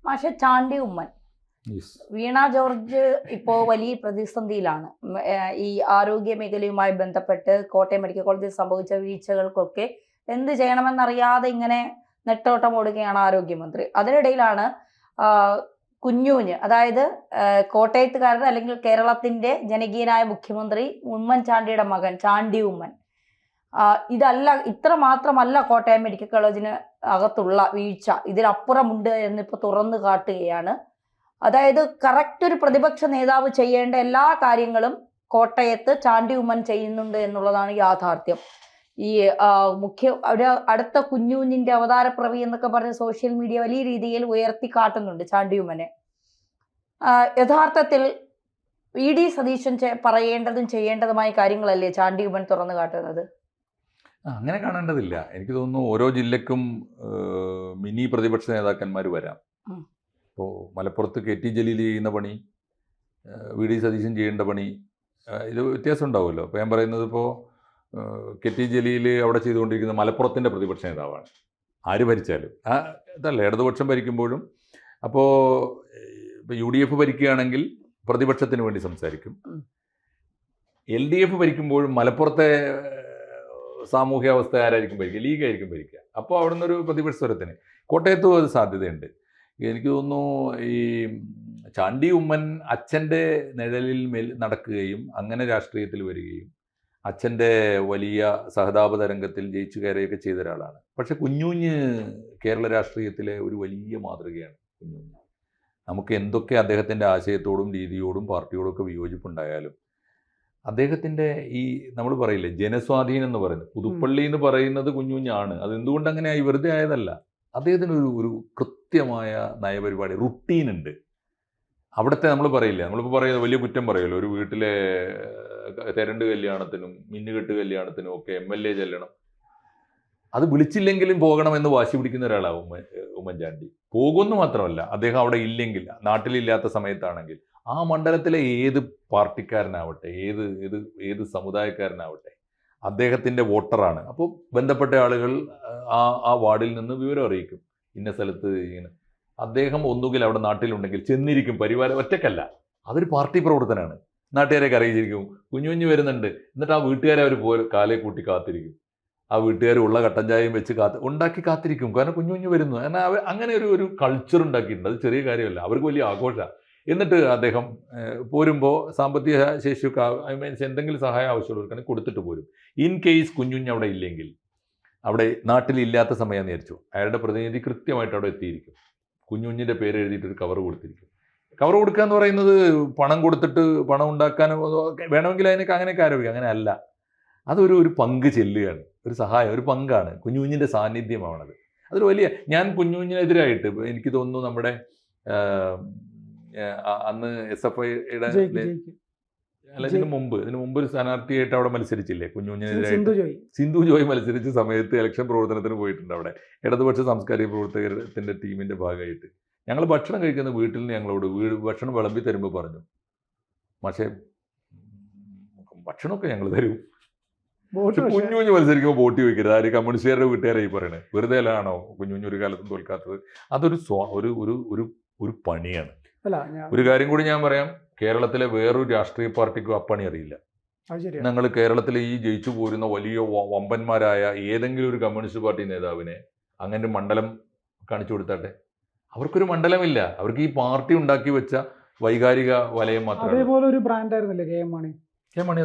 പക്ഷെ ചാണ്ടി ഉമ്മൻ വീണ ജോർജ് ഇപ്പോൾ വലിയ പ്രതിസന്ധിയിലാണ്. ഈ ആരോഗ്യ മേഖലയുമായി ബന്ധപ്പെട്ട് കോട്ടയം മെഡിക്കൽ കോളേജിൽ സംഭവിച്ച വീഴ്ചകൾക്കൊക്കെ എന്ത് ചെയ്യണമെന്നറിയാതെ ഇങ്ങനെ നെട്ടോട്ടം ഓടുകയാണ് ആരോഗ്യമന്ത്രി. അതിനിടയിലാണ് കുഞ്ഞൂഞ്ഞ്, അതായത് കോട്ടയത്തുകാരുടെ അല്ലെങ്കിൽ കേരളത്തിന്റെ ജനകീയനായ മുഖ്യമന്ത്രി ഉമ്മൻചാണ്ടിയുടെ മകൻ ചാണ്ടി ഉമ്മൻ, ഇത്ര മാത്രമല്ല കോട്ടയം മെഡിക്കൽ കോളേജിന് അകത്തുള്ള വീഴ്ച, ഇതിനപ്പുറമുണ്ട് എന്നിപ്പോൾ തുറന്നു കാട്ടുകയാണ്. അതായത് കറക്റ്റ് ഒരു പ്രതിപക്ഷ നേതാവ് ചെയ്യേണ്ട എല്ലാ കാര്യങ്ങളും കോട്ടയത്ത് ചാണ്ടി ഉമ്മൻ ചെയ്യുന്നുണ്ട് എന്നുള്ളതാണ് യാഥാർത്ഥ്യം. ഈ അടുത്ത കുഞ്ഞുഞ്ഞിന്റെ അവതാരപ്രവി എന്നൊക്കെ പറഞ്ഞ് സോഷ്യൽ മീഡിയ വലിയ രീതിയിൽ ഉയർത്തി കാട്ടുന്നുണ്ട് ചാണ്ടി ഉമ്മനെ. യഥാർത്ഥത്തിൽ VD സതീശൻ പറയേണ്ടതും ചെയ്യേണ്ടതുമായ കാര്യങ്ങളല്ലേ ചാണ്ടി ഉമ്മൻ തുറന്നു കാട്ടുന്നത്? അങ്ങനെ കാണേണ്ടതില്ല. എനിക്ക് തോന്നുന്നു ഓരോ ജില്ലക്കും മിനി പ്രതിപക്ഷ നേതാക്കന്മാർ വരാം. ഇപ്പോൾ മലപ്പുറത്ത് KT ജലീൽ ചെയ്യുന്ന പണി, VD സതീശൻ ചെയ്യേണ്ട പണി, ഇത് വ്യത്യാസം ഉണ്ടാവുമല്ലോ. അപ്പോൾ ഞാൻ പറയുന്നത്, ഇപ്പോൾ KT ജലീൽ അവിടെ ചെയ്തുകൊണ്ടിരിക്കുന്ന മലപ്പുറത്തിൻ്റെ പ്രതിപക്ഷ നേതാവാണ്. ആര് ഭരിച്ചാലും ഇതല്ല, ഇടതുപക്ഷം ഭരിക്കുമ്പോഴും. അപ്പോൾ ഇപ്പോൾ UDF ഭരിക്കുകയാണെങ്കിൽ പ്രതിപക്ഷത്തിന് വേണ്ടി സംസാരിക്കും. LDF ഭരിക്കുമ്പോഴും മലപ്പുറത്തെ സാമൂഹ്യാവസ്ഥ ആരായിരിക്കും ഭരിക്കുക? ലീഗായിരിക്കും ഭരിക്കുക. അപ്പോൾ അവിടെ നിന്നൊരു പ്രതിപക്ഷ സ്വരത്തിന് കോട്ടയത്തും അത് സാധ്യതയുണ്ട്. എനിക്ക് തോന്നുന്നു ഈ ചാണ്ടി ഉമ്മൻ അച്ഛൻ്റെ നിഴലിൽ നടക്കുകയും അങ്ങനെ രാഷ്ട്രീയത്തിൽ വരികയും അച്ഛൻ്റെ വലിയ സഹതാപ തരംഗത്തിൽ ജയിച്ചു കയറുകയൊക്കെ ചെയ്ത ഒരാളാണ്. പക്ഷെ കുഞ്ഞുഞ്ഞ് കേരള രാഷ്ട്രീയത്തിലെ ഒരു വലിയ മാതൃകയാണ്. കുഞ്ഞുഞ്ഞ് നമുക്ക് എന്തൊക്കെ അദ്ദേഹത്തിൻ്റെ ആശയത്തോടും രീതിയോടും പാർട്ടിയോടും ഒക്കെ വിയോജിപ്പുണ്ടായാലും അദ്ദേഹത്തിൻ്റെ ഈ നമ്മൾ പറയില്ലേ ജനസ്വാധീനം എന്ന് പറയുന്നത്, പുതുപ്പള്ളി എന്ന് പറയുന്നത് കുഞ്ഞുഞ്ഞാണ്. അത് എന്തുകൊണ്ട് അങ്ങനെ ആയി? വെറുതെ ആയതല്ല. അദ്ദേഹത്തിന് ഒരു കൃത്യമായ നയപരിപാടി റുട്ടീനുണ്ട്. അവിടുത്തെ നമ്മൾ പറയില്ല, നമ്മളിപ്പോൾ പറയുന്നത് വലിയ കുറ്റം പറയുമല്ലോ, ഒരു വീട്ടിലെ തെരണ്ട് കല്യാണത്തിനും മിന്നുകെട്ട് കല്യാണത്തിനും ഒക്കെ MLA ചെല്ലണം, അത് വിളിച്ചില്ലെങ്കിലും പോകണമെന്ന് വാശി പിടിക്കുന്ന ഒരാളാണ് ഉമ്മൻചാണ്ടി. പോകുമെന്ന് മാത്രമല്ല, അദ്ദേഹം അവിടെ ഇല്ലെങ്കിൽ, നാട്ടിലില്ലാത്ത സമയത്താണെങ്കിൽ ആ മണ്ഡലത്തിലെ ഏത് പാർട്ടിക്കാരനാവട്ടെ, ഏത് സമുദായക്കാരനാവട്ടെ, അദ്ദേഹത്തിൻ്റെ വോട്ടറാണ്. അപ്പോൾ ബന്ധപ്പെട്ട ആളുകൾ ആ വാർഡിൽ നിന്ന് വിവരം അറിയിക്കും, ഇന്ന സ്ഥലത്ത് ഇങ്ങനെ. അദ്ദേഹം ഒന്നുകിൽ അവിടെ നാട്ടിലുണ്ടെങ്കിൽ ചെന്നിരിക്കും, പരിവാരം ഒറ്റക്കല്ല, അതൊരു പാർട്ടി പ്രവർത്തനമാണ്. നാട്ടുകാരെയൊക്കെ അറിയിച്ചിരിക്കും കുഞ്ഞുഞ്ഞ് വരുന്നുണ്ട്, എന്നിട്ട് ആ വീട്ടുകാരെ അവർ കാലേ കൂട്ടി കാത്തിരിക്കും. ആ വീട്ടുകാർ ഉള്ള കട്ടൻ ചായയും വെച്ച് ഉണ്ടാക്കി കാത്തിരിക്കും, കാരണം കുഞ്ഞുഞ്ഞ് വരുന്നു. എന്നാൽ അങ്ങനെ ഒരു കൾച്ചർ ഉണ്ടാക്കിയിട്ടുണ്ട്. അത് ചെറിയ കാര്യമല്ല, അവർക്ക് വലിയ ആഘോഷമാണ്. എന്നിട്ട് അദ്ദേഹം പോരുമ്പോൾ സാമ്പത്തിക ശേഷിയൊക്കെ എന്തെങ്കിലും സഹായം ആവശ്യമുള്ളവർക്കാണെങ്കിൽ കൊടുത്തിട്ട് പോരും. ഇൻ കേസ് കുഞ്ഞുഞ്ഞ് അവിടെ ഇല്ലെങ്കിൽ, അവിടെ നാട്ടിലില്ലാത്ത സമയം വിചാരിച്ചു, അയാളുടെ പ്രതിനിധി കൃത്യമായിട്ട് അവിടെ എത്തിയിരിക്കും. കുഞ്ഞുഞ്ഞിൻ്റെ പേര് എഴുതിയിട്ടൊരു കവർ കൊടുത്തിരിക്കും. കവർ കൊടുക്കുക എന്ന് പറയുന്നത് പണം കൊടുത്തിട്ട് പണം ഉണ്ടാക്കാനോ വേണമെങ്കിൽ അതിനൊക്കെ അങ്ങനെയൊക്കെ ആരോപിക്കാം. അങ്ങനെ അല്ല, അതൊരു പങ്ക് ചെല്ലുകയാണ്, ഒരു സഹായം, ഒരു പങ്കാണ്. കുഞ്ഞുഞ്ഞിൻ്റെ സാന്നിധ്യമാണത്. അതൊരു വലിയ, ഞാൻ കുഞ്ഞുഞ്ഞിനെതിരായിട്ട് എനിക്ക് തോന്നുന്നു നമ്മുടെ അന്ന് SFIയുടെ അല്ല ഇതിനു മുമ്പ് ഒരു സ്ഥാനാർത്ഥിയായിട്ട് അവിടെ മത്സരിച്ചില്ലേ കുഞ്ഞുഞ്ഞിനെതിരായിട്ട്? സിന്ധു ജോയ് മത്സരിച്ച സമയത്ത് ഇലക്ഷൻ പ്രവർത്തനത്തിന് പോയിട്ടുണ്ട്. അവിടെ ഇടതുപക്ഷ സാംസ്കാരിക പ്രവർത്തകരുടെ ടീമിന്റെ ഭാഗമായിട്ട് ഞങ്ങൾ ഭക്ഷണം കഴിക്കുന്ന വീട്ടിൽ നിന്ന് ഞങ്ങളോട് ഭക്ഷണം വിളമ്പി തരുമ്പോൾ പറഞ്ഞു, പക്ഷേ ഭക്ഷണമൊക്കെ ഞങ്ങൾ തരും, കുഞ്ഞുഞ്ഞ് മത്സരിക്കുമ്പോൾ വോട്ട് ചോദിക്കരുത്. ആര് കമ്മ്യൂണിസ്റ്റുകാരുടെ വീട്ടുകാരായി പറയണേ? വെറുതെ ആണോ കുഞ്ഞുഞ്ഞ് ഒരു കാലത്തും തോൽക്കാത്തത്? അതൊരു ഒരു പണിയാണ്. ഒരു കാര്യം കൂടി ഞാൻ പറയാം, കേരളത്തിലെ വേറൊരു രാഷ്ട്രീയ പാർട്ടിക്കും അപ്പണി അറിയില്ല. ഞങ്ങൾ കേരളത്തിലെ ഈ ജയിച്ചു പോരുന്ന വലിയ വമ്പന്മാരായ ഏതെങ്കിലും ഒരു കമ്മ്യൂണിസ്റ്റ് പാർട്ടി നേതാവിനെ അങ്ങനെ മണ്ഡലം കാണിച്ചു കൊടുത്താട്ടെ. അവർക്കൊരു മണ്ഡലമില്ല, അവർക്ക് ഈ പാർട്ടി ഉണ്ടാക്കി വെച്ച വൈകാരിക വലയം മാത്രമേ. അതേപോലെ ഒരു ബ്രാൻഡായിരുന്നല്ലേ KM മാണി?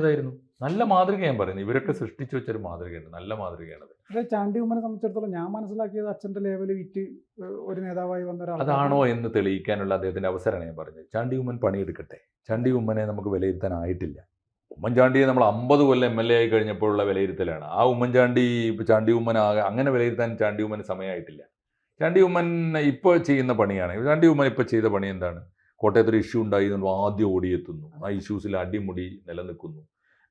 അതായിരുന്നു നല്ല മാതൃക. ഞാൻ പറയുന്നത് ഇവരൊക്കെ സൃഷ്ടിച്ചു വെച്ചൊരു മാതൃകയുണ്ട്, നല്ല മാതൃകയാണത്. പക്ഷേ ചാണ്ടി ഉമ്മനെ സംബന്ധിച്ചിടത്തോളം ഞാൻ മനസ്സിലാക്കിയത് അച്ഛൻ്റെ ലെവല് വിറ്റ് ഒരു നേതാവായി വന്ന ഒരാൾ അതാണോ എന്ന് തെളിയിക്കാനുള്ള അദ്ദേഹത്തിൻ്റെ അവസരമാണ് ഞാൻ പറഞ്ഞത്. ചാണ്ടി ഉമ്മൻ പണിയെടുക്കട്ടെ. ചാണ്ടി ഉമ്മനെ നമുക്ക് വിലയിരുത്താനായിട്ടില്ല. ഉമ്മൻചാണ്ടിയെ നമ്മൾ 50 കൊല്ലം MLA ആയി കഴിഞ്ഞപ്പോഴുള്ള വിലയിരുത്തലാണ്. ആ ഉമ്മൻചാണ്ടി ഇപ്പോൾ ചാണ്ടി ഉമ്മൻ അങ്ങനെ വിലയിരുത്താൻ ചാണ്ടി ഉമ്മന് സമയമായിട്ടില്ല. ചാണ്ടി ഉമ്മൻ ഇപ്പോൾ ചെയ്യുന്ന പണിയാണ്. ചാണ്ടി ഉമ്മൻ ഇപ്പോൾ ചെയ്ത പണി എന്താണ്? കോട്ടയത്തൊരു ഇഷ്യൂ ഉണ്ടായി ആദ്യം ഓടിയെത്തുന്നു, ആ ഇഷ്യൂസിൽ അടിമുടി നിലനിൽക്കുന്നു.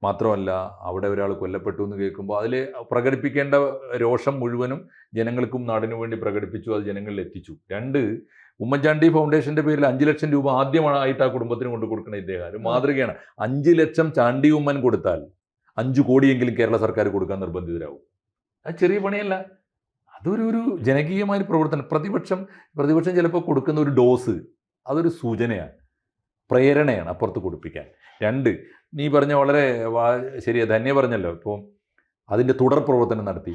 മാത്രമല്ല, അവിടെ ഒരാൾ കൊല്ലപ്പെട്ടു എന്ന് കേൾക്കുമ്പോൾ അതിൽ പ്രകടിപ്പിക്കേണ്ട രോഷം മുഴുവനും ജനങ്ങൾക്കും നാടിനു വേണ്ടി പ്രകടിപ്പിച്ചു, അത് ജനങ്ങളിൽ എത്തിച്ചു. 2, ഉമ്മൻചാണ്ടി ഫൗണ്ടേഷൻ്റെ പേരിൽ 5 ലക്ഷം രൂപ ആദ്യമായിട്ട് ആ കുടുംബത്തിന് കൊണ്ട് കൊടുക്കുന്ന ഇദ്ദേഹം ഒരു മാതൃകയാണ്. 5 ലക്ഷം ചാണ്ടി ഉമ്മൻ കൊടുത്താൽ 5 കോടിയെങ്കിലും കേരള സർക്കാർ കൊടുക്കാൻ നിർബന്ധിതരാകും. അത് ചെറിയ പണിയല്ല. അതൊരു ജനകീയമായ പ്രവർത്തനം. പ്രതിപക്ഷം ചിലപ്പോൾ കൊടുക്കുന്ന ഒരു ഡോസ് അതൊരു സൂചനയാണ്, പ്രേരണയാണ് അപ്പുറത്ത് കൊടുപ്പിക്കാൻ. 2, നീ പറഞ്ഞ വളരെ ശരിയാ, ധന്യ പറഞ്ഞല്ലോ, ഇപ്പോൾ അതിൻ്റെ തുടർ പ്രവർത്തനം നടത്തി.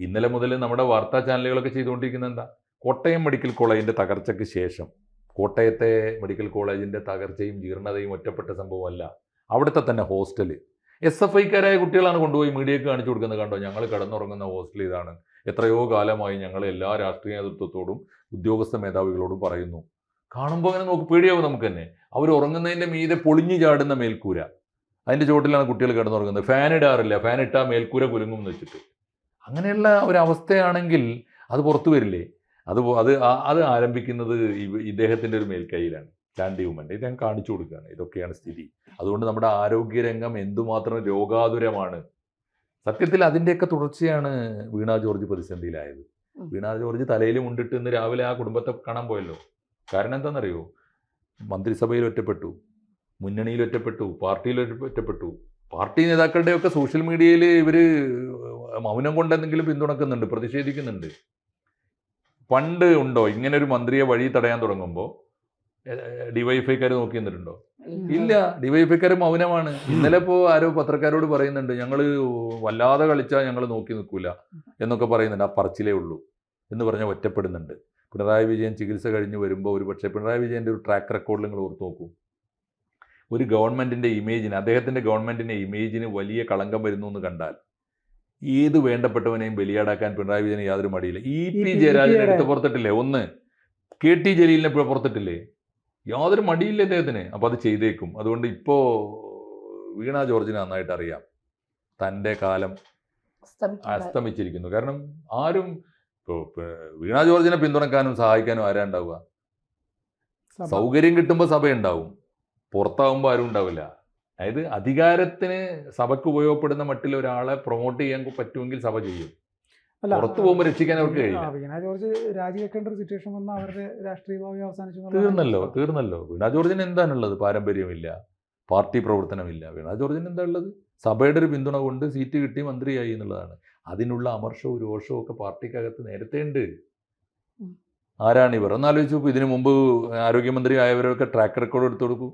ഇന്നലെ മുതൽ നമ്മുടെ വാർത്താ ചാനലുകളൊക്കെ ചെയ്തുകൊണ്ടിരിക്കുന്നത് എന്താ? കോട്ടയം മെഡിക്കൽ കോളേജിൻ്റെ തകർച്ചയ്ക്ക് ശേഷം കോട്ടയത്തെ മെഡിക്കൽ കോളേജിൻ്റെ തകർച്ചയും ജീർണതയും ഒറ്റപ്പെട്ട സംഭവമല്ല. അവിടുത്തെ തന്നെ ഹോസ്റ്റൽ SFIക്കാരായ കുട്ടികളാണ് കൊണ്ടുപോയി മീഡിയക്ക് കാണിച്ചു കൊടുക്കുന്നത്. കണ്ടോ, ഞങ്ങൾ കിടന്നുറങ്ങുന്ന ഹോസ്റ്റൽ ഇതാണ്, എത്രയോ കാലമായി ഞങ്ങൾ എല്ലാ രാഷ്ട്രീയ നേതൃത്വത്തോടും ഉദ്യോഗസ്ഥ മേധാവികളോടും പറയുന്നു. കാണുമ്പോൾ അങ്ങനെ നോക്ക് പേടിയാവും നമുക്ക് തന്നെ. അവർ ഉറങ്ങുന്നതിൻ്റെ മീതെ പൊളിഞ്ഞു ചാടുന്ന മേൽക്കൂര, അതിൻ്റെ ചുവട്ടിലാണ് കുട്ടികൾ കിടന്നുറങ്ങുന്നത്. ഫാൻ ഇടാറില്ല, ഫാൻ ഇട്ടാൽ മേൽക്കൂര കുലുങ്ങും എന്ന് വെച്ചിട്ട്. അങ്ങനെയുള്ള ഒരവസ്ഥയാണെങ്കിൽ അത് പുറത്തു വരില്ലേ? അത് ആരംഭിക്കുന്നത് ഇദ്ദേഹത്തിൻ്റെ ഒരു മേൽക്കൈയിലാണ്, ചാണ്ടി ഉമ്മൻ്റെ. ഇത് ഞാൻ കാണിച്ചു കൊടുക്കുകയാണ്, ഇതൊക്കെയാണ് സ്ഥിതി. അതുകൊണ്ട് നമ്മുടെ ആരോഗ്യരംഗം എന്തുമാത്രം രോഗാതുരമാണ്. സത്യത്തിൽ അതിൻ്റെയൊക്കെ തുടർച്ചയാണ് വീണ ജോർജ് പ്രതിസന്ധിയിലായത്. വീണ ജോർജ് തലയിൽ മുണ്ടിട്ട് ഇന്ന് രാവിലെ ആ കുടുംബത്തെ കാണാൻ പോയല്ലോ. കാരണം എന്താണെന്നറിയോ? മന്ത്രിസഭയിൽ ഒറ്റപ്പെട്ടു, മുന്നണിയിൽ ഒറ്റപ്പെട്ടു, പാർട്ടിയിൽ ഒറ്റപ്പെട്ടു. പാർട്ടി നേതാക്കളുടെയൊക്കെ സോഷ്യൽ മീഡിയയിൽ ഇവർ മൗനം കൊണ്ടെന്തെങ്കിലും പിന്തുണക്കുന്നുണ്ട്, പ്രതിഷേധിക്കുന്നുണ്ട്. പണ്ട് ഉണ്ടോ ഇങ്ങനെ ഒരു മന്ത്രിയെ വഴി തടയാൻ തുടങ്ങുമ്പോൾ ഡിവൈഎഫ്ഐക്കാർ നോക്കി നിന്നിട്ടുണ്ടോ? ഇല്ല, ഡിവൈഎഫ്ഐക്കാർ മൗനമാണ്. ഇന്നലെ ഇപ്പോൾ ആരോ പത്രക്കാരോട് പറയുന്നുണ്ട്, ഞങ്ങൾ വല്ലാതെ കളിച്ചാൽ ഞങ്ങൾ നോക്കി നിൽക്കൂല എന്നൊക്കെ പറയുന്നുണ്ട്. ആ പറച്ചിലേ ഉള്ളൂ എന്ന് പറഞ്ഞാൽ ഒറ്റപ്പെടുന്നുണ്ട്. പിണറായി വിജയൻ ചികിത്സ കഴിഞ്ഞ് വരുമ്പോൾ ഒരു പക്ഷേ പിണറായി വിജയൻ്റെ ഒരു ട്രാക്ക് റെക്കോർഡിൽ നിങ്ങൾ ഓർത്ത് നോക്കൂ. ഒരു ഗവൺമെൻറ്റിൻ്റെ ഇമേജിന്, അദ്ദേഹത്തിൻ്റെ ഗവൺമെൻറ്റിൻ്റെ ഇമേജിന് വലിയ കളങ്കം വരുന്നു എന്ന് കണ്ടാൽ ഏത് വേണ്ടപ്പെട്ടവനെയും ബലിയാടാക്കാൻ പിണറായി വിജയന് യാതൊരു മടിയില്ല. EP ജയരാജനെ എടുത്ത് പുറത്തിട്ടില്ലേ? ഒന്ന് KT ജലീലിനെ പുറത്തിട്ടില്ലേ? യാതൊരു മടിയില്ല അദ്ദേഹത്തിന്. അപ്പോൾ അത് ചെയ്തേക്കും. അതുകൊണ്ട് ഇപ്പോൾ വീണ ജോർജിനെ നന്നായിട്ട് അറിയാം, തൻ്റെ കാലം അസ്തമിച്ചിരിക്കുന്നു. കാരണം ആരും ഇപ്പോൾ വീണ ജോർജിനെ പിന്തുണക്കാനും സഹായിക്കാനും ആരാ ഉണ്ടാവുക? സൗകര്യം കിട്ടുമ്പോൾ സഭയുണ്ടാവും, പുറത്താവുമ്പോൾ ആരും ഉണ്ടാവില്ല. അതായത് അധികാരത്തിന് സഭയ്ക്ക് ഉപയോഗപ്പെടുന്ന മട്ടിൽ ഒരാളെ പ്രൊമോട്ട് ചെയ്യാൻ പറ്റുമെങ്കിൽ സഭ ചെയ്യും. പുറത്തു പോകുമ്പോൾ രക്ഷിക്കാൻ അവർക്ക് കഴിയില്ല. വീണ ജോർജ് രാജിവെക്കേണ്ട ഒരു സിറ്റുവേഷൻ വന്ന അവരുടെ രാഷ്ട്രീയ ഭാവി അവസാനിച്ചു. തീർന്നല്ലോ. വീണ ജോർജിന് എന്താണുള്ളത്? പാരമ്പര്യമില്ല, പാർട്ടി പ്രവർത്തനമില്ല. വീണ ജോർജിന് എന്താ ഉള്ളത്? സഭയുടെ ഒരു പിന്തുണ കൊണ്ട് സീറ്റ് കിട്ടി മന്ത്രിയായി എന്നുള്ളതാണ്. അതിനുള്ള അമർഷവും രോഷവും ഒക്കെ പാർട്ടിക്കകത്ത് നേരത്തെ ഉണ്ട്. ആരാണിവർ? ഒന്നാലോചിച്ച് നോക്കൂ. ഇതിനു മുമ്പ് ആരോഗ്യമന്ത്രി ആയവരൊക്കെ ട്രാക്ക് റെക്കോർഡ് എടുത്തു കൊടുക്കൂ.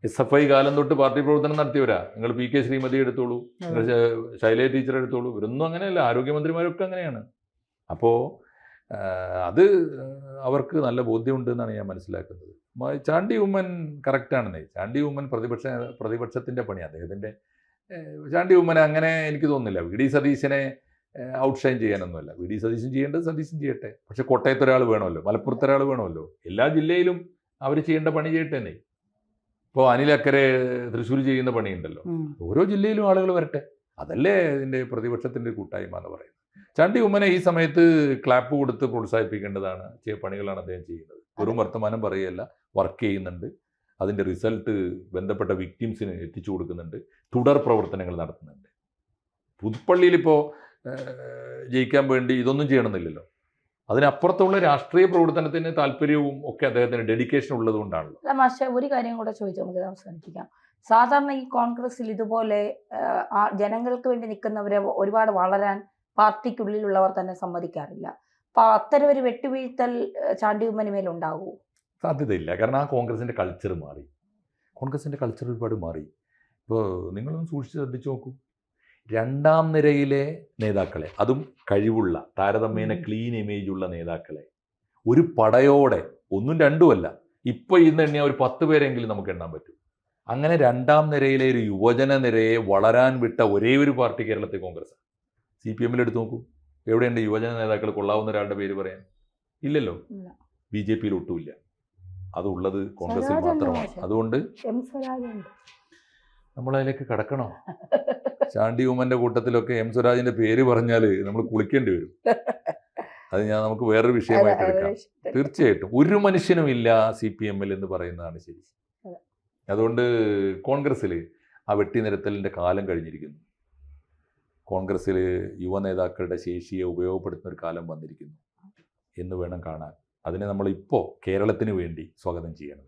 SFI കാലം തൊട്ട് പാർട്ടി പ്രവർത്തനം നടത്തിയവരാ. നിങ്ങൾ PK ശ്രീമതി എടുത്തോളൂ, നിങ്ങൾ ശൈലജ ടീച്ചർ എടുത്തോളൂ. ഇവരൊന്നും അങ്ങനെയല്ല, ആരോഗ്യമന്ത്രിമാരൊക്കെ അങ്ങനെയാണ്. അപ്പോൾ അത് അവർക്ക് നല്ല ബോധ്യമുണ്ട് എന്നാണ് ഞാൻ മനസ്സിലാക്കുന്നത്. ചാണ്ടി ഉമ്മൻ കറക്റ്റാണെന്നേ. ചാണ്ടി ഉമ്മൻ പ്രതിപക്ഷത്തിൻ്റെ പണി അദ്ദേഹത്തിൻ്റെ. ചാണ്ടി ഉമ്മനെ അങ്ങനെ എനിക്ക് തോന്നുന്നില്ല. VD സതീശനെ ഔട്ട്ഷൈൻ ചെയ്യാനൊന്നുമല്ല. VD സതീശൻ ചെയ്യേണ്ടത് സതീശൻ ചെയ്യട്ടെ. പക്ഷെ കോട്ടയത്ത് ഒരാൾ വേണമല്ലോ, മലപ്പുറത്ത് ഒരാൾ വേണമല്ലോ. എല്ലാ ജില്ലയിലും അവർ ചെയ്യേണ്ട പണി ചെയ്യട്ടെ എന്നേ. ഇപ്പോൾ അനിൽ അക്കരെ തൃശ്ശൂർ ചെയ്യുന്ന പണിയുണ്ടല്ലോ, ഓരോ ജില്ലയിലും ആളുകൾ വരട്ടെ. അതല്ലേ ഇതിൻ്റെ പ്രതിപക്ഷത്തിൻ്റെ കൂട്ടായ്മ എന്ന് പറയുന്നത്. ചാണ്ടി ഉമ്മനെ ഈ സമയത്ത് ക്ലാപ്പ് കൊടുത്ത് പ്രോത്സാഹിപ്പിക്കേണ്ടതാണ്, പണികളാണ് അദ്ദേഹം ചെയ്യുന്നത്. വെറും വർത്തമാനം പറയുകയല്ല, വർക്ക് ചെയ്യുന്നുണ്ട്. അതിൻ്റെ റിസൾട്ട് ബന്ധപ്പെട്ട വിക്ടിംസിന് എത്തിച്ചു കൊടുക്കുന്നുണ്ട്, തുടർ പ്രവർത്തനങ്ങൾ നടത്തുന്നുണ്ട്. പുതുപ്പള്ളിയിലിപ്പോൾ ജയിക്കാൻ വേണ്ടി ഇതൊന്നും ചെയ്യണമെന്നില്ലല്ലോ. അതിനപ്പുറത്തുള്ള രാഷ്ട്രീയ പ്രവർത്തനത്തിന് താല്പര്യവും ഒക്കെ അദ്ദേഹത്തിന് ഡെഡിക്കേഷൻ ഉള്ളത് കൊണ്ടാണല്ലോ. അല്ല മാഷെ, ഒരു കാര്യം കൂടെ ചോദിച്ചു നമുക്ക് അവസാനിപ്പിക്കാം. സാധാരണ ഈ കോൺഗ്രസിൽ ഇതുപോലെ ജനങ്ങൾക്ക് വേണ്ടി നിൽക്കുന്നവരെ ഒരുപാട് വളരാൻ പാർട്ടിക്കുള്ളിലുള്ളവർ തന്നെ സമ്മതിക്കാറില്ല. അപ്പോൾ അത്തരം ഒരു വെട്ടുവീഴ്ത്തൽ ചാണ്ടി ഉമ്മന് മേലുണ്ടാകുമോ? സാധ്യതയില്ല. കാരണം ആ കോൺഗ്രസിൻ്റെ കൾച്ചർ മാറി. കോൺഗ്രസിൻ്റെ കൾച്ചർ ഒരുപാട് മാറി. ഇപ്പോൾ നിങ്ങളൊന്ന് സൂക്ഷിച്ച് ശ്രദ്ധിച്ചു നോക്കൂ. രണ്ടാം നിരയിലെ നേതാക്കളെ, അതും കഴിവുള്ള, താരതമ്യേന ക്ലീൻ ഇമേജുള്ള നേതാക്കളെ ഒരു പടയോടെ, ഒന്നും രണ്ടുമല്ല, ഇപ്പോൾ ഇന്ന് എണ്ണിയാൽ ഒരു 10 പേരെങ്കിലും നമുക്ക് എണ്ണാൻ പറ്റും. അങ്ങനെ രണ്ടാം നിരയിലെ ഒരു യുവജന നിരയെ വളരാൻ വിട്ട ഒരേ ഒരു പാർട്ടി കേരളത്തിൽ കോൺഗ്രസ്. CPM എടുത്ത് നോക്കൂ, എവിടെയുണ്ട് യുവജന നേതാക്കൾ കൊള്ളാവുന്ന ഒരാളുടെ പേര് പറയാൻ? ഇല്ലല്ലോ. BJP ഒട്ടുമില്ല. അതുള്ളത് കോൺഗ്രസിൽ മാത്രമാണ്. അതുകൊണ്ട് നമ്മളതിലേക്ക് കടക്കണോ? ചാണ്ടി ഉമ്മൻ്റെ കൂട്ടത്തിലൊക്കെ M സ്വരാജിൻ്റെ പേര് പറഞ്ഞാൽ നമ്മൾ കുളിക്കേണ്ടി വരും. അത് നമുക്ക് വേറൊരു വിഷയമായിട്ട് എടുക്കാം. തീർച്ചയായിട്ടും ഒരു മനുഷ്യനുമില്ല CPM എന്ന് പറയുന്നതാണ് ശരി. അതുകൊണ്ട് കോൺഗ്രസ്സിൽ ആ വെട്ടിനിരത്തലിൻ്റെ കാലം കഴിഞ്ഞിരിക്കുന്നു. കോൺഗ്രസ്സിൽ യുവ നേതാക്കളുടെ ശേഷിയെ ഉപയോഗപ്പെടുത്തുന്ന ഒരു കാലം വന്നിരിക്കുന്നു എന്ന് വേണം കാണാൻ. അതിനെ നമ്മളിപ്പോൾ കേരളത്തിന് വേണ്ടി സ്വാഗതം ചെയ്യണം.